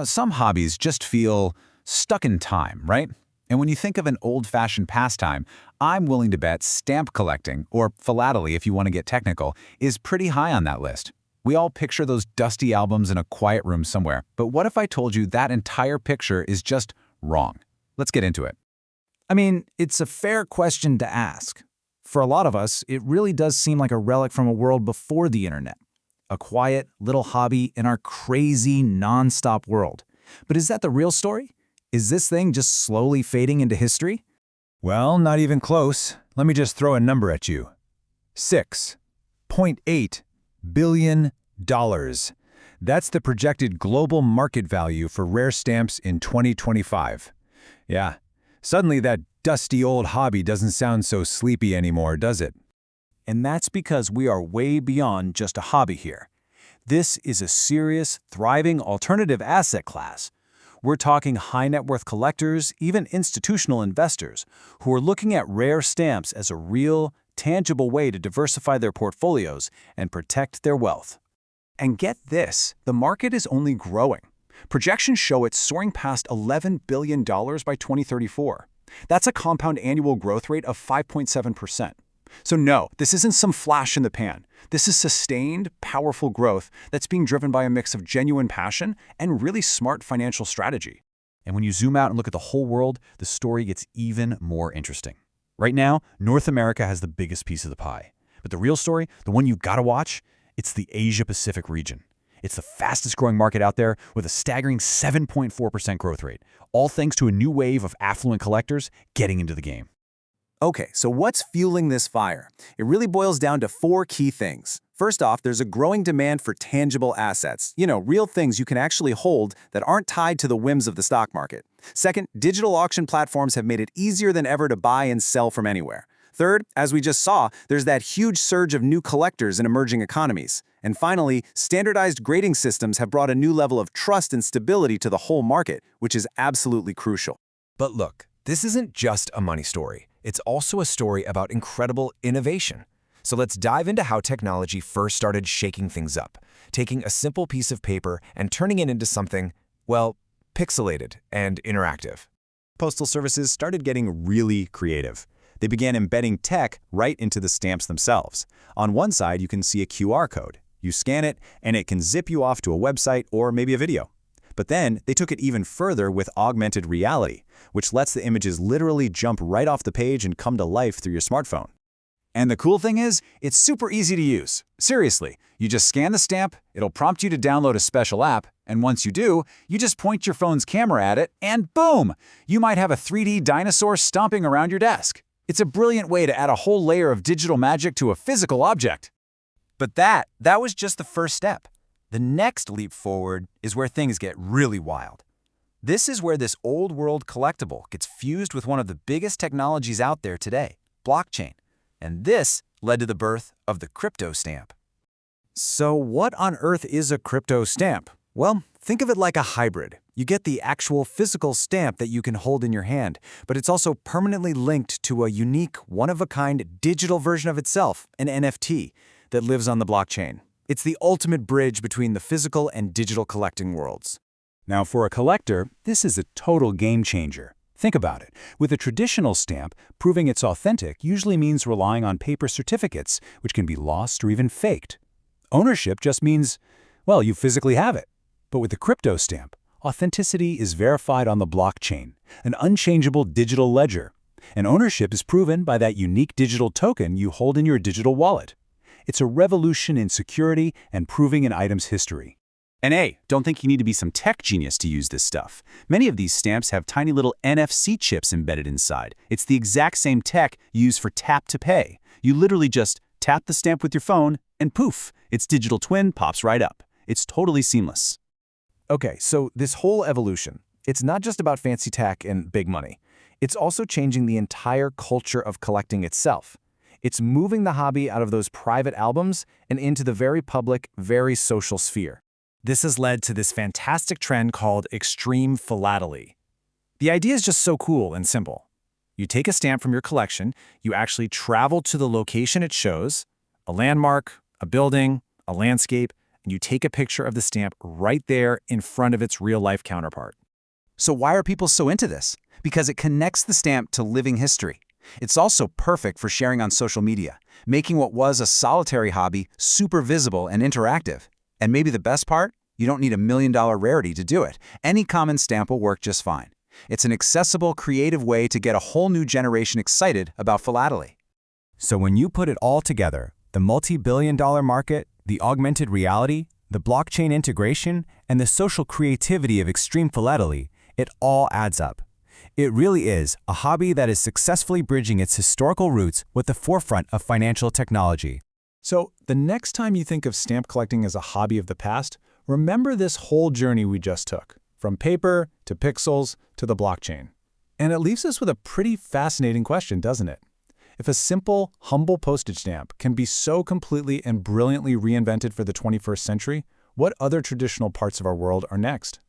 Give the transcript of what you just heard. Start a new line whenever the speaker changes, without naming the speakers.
Some hobbies just feel stuck in time, right? And when you think of an old-fashioned pastime, I'm willing to bet stamp collecting, or philately if you want to get technical, is pretty high on that list. We all picture those dusty albums in a quiet room somewhere, but what if I told you that entire picture is just wrong? Let's get into it.
I mean, it's a fair question to ask. For a lot of us, it really does seem like a relic from a world before the internet. A quiet, little hobby in our crazy, non-stop world. But is that the real story? Is this thing just slowly fading into history?
Well, not even close. Let me just throw a number at you. $6.8 billion. That's the projected global market value for rare stamps in 2025. Yeah, suddenly that dusty old hobby doesn't sound so sleepy anymore, does it?
And that's because we are way beyond just a hobby here. This is a serious, thriving alternative asset class. We're talking high-net-worth collectors, even institutional investors, who are looking at rare stamps as a real, tangible way to diversify their portfolios and protect their wealth. And get this, the market is only growing. Projections show it's soaring past $11 billion by 2034. That's a compound annual growth rate of 5.7%. So no, this isn't some flash in the pan. This is sustained, powerful growth that's being driven by a mix of genuine passion and really smart financial strategy.
And when you zoom out and look at the whole world, the story gets even more interesting. Right now, North America has the biggest piece of the pie. But the real story, the one you've got to watch, it's the Asia-Pacific region. It's the fastest growing market out there with a staggering 7.4% growth rate, all thanks to a new wave of affluent collectors getting into the game.
Okay, so what's fueling this fire? It really boils down to 4 key things. First off, there's a growing demand for tangible assets. Real things you can actually hold that aren't tied to the whims of the stock market. Second, digital auction platforms have made it easier than ever to buy and sell from anywhere. Third, as we just saw, there's that huge surge of new collectors in emerging economies. And finally, standardized grading systems have brought a new level of trust and stability to the whole market, which is absolutely crucial.
But look, this isn't just a money story. It's also a story about incredible innovation. So let's dive into how technology first started shaking things up, taking a simple piece of paper and turning it into something, well, pixelated and interactive.
Postal services started getting really creative. They began embedding tech right into the stamps themselves. On one side, you can see a QR code. You scan it, and it can zip you off to a website or maybe a video. But then they took it even further with augmented reality, which lets the images literally jump right off the page and come to life through your smartphone. And the cool thing is, it's super easy to use. Seriously, you just scan the stamp, it'll prompt you to download a special app, and once you do, you just point your phone's camera at it, and boom! You might have a 3D dinosaur stomping around your desk. It's a brilliant way to add a whole layer of digital magic to a physical object.
But that was just the first step. The next leap forward is where things get really wild. This is where this old-world collectible gets fused with one of the biggest technologies out there today, blockchain. And this led to the birth of the crypto stamp.
So what on earth is a crypto stamp? Well, think of it like a hybrid. You get the actual physical stamp that you can hold in your hand, but it's also permanently linked to a unique, one-of-a-kind digital version of itself, an NFT, that lives on the blockchain. It's the ultimate bridge between the physical and digital collecting worlds.
Now, for a collector, this is a total game changer. Think about it. With a traditional stamp, proving it's authentic usually means relying on paper certificates, which can be lost or even faked. Ownership just means, well, you physically have it. But with the crypto stamp, authenticity is verified on the blockchain, an unchangeable digital ledger. And ownership is proven by that unique digital token you hold in your digital wallet. It's a revolution in security and proving an item's history. And hey, don't think you need to be some tech genius to use this stuff. Many of these stamps have tiny little NFC chips embedded inside. It's the exact same tech used for tap to pay. You literally just tap the stamp with your phone, and poof, its digital twin pops right up. It's totally seamless.
Okay, so this whole evolution, it's not just about fancy tech and big money. It's also changing the entire culture of collecting itself. It's moving the hobby out of those private albums and into the very public, very social sphere. This has led to this fantastic trend called extreme philately. The idea is just so cool and simple. You take a stamp from your collection, you actually travel to the location it shows, a landmark, a building, a landscape, and you take a picture of the stamp right there in front of its real-life counterpart.
So why are people so into this? Because it connects the stamp to living history. It's also perfect for sharing on social media, making what was a solitary hobby super visible and interactive. And maybe the best part? You don't need a $1 million rarity to do it. Any common stamp will work just fine. It's an accessible, creative way to get a whole new generation excited about philately.
So when you put it all together, the multi-billion-dollar market, the augmented reality, the blockchain integration, and the social creativity of extreme philately, it all adds up. It really is a hobby that is successfully bridging its historical roots with the forefront of financial technology.
So the next time you think of stamp collecting as a hobby of the past, remember this whole journey we just took, from paper to pixels to the blockchain. And it leaves us with a pretty fascinating question, doesn't it? If a simple, humble postage stamp can be so completely and brilliantly reinvented for the 21st century, what other traditional parts of our world are next?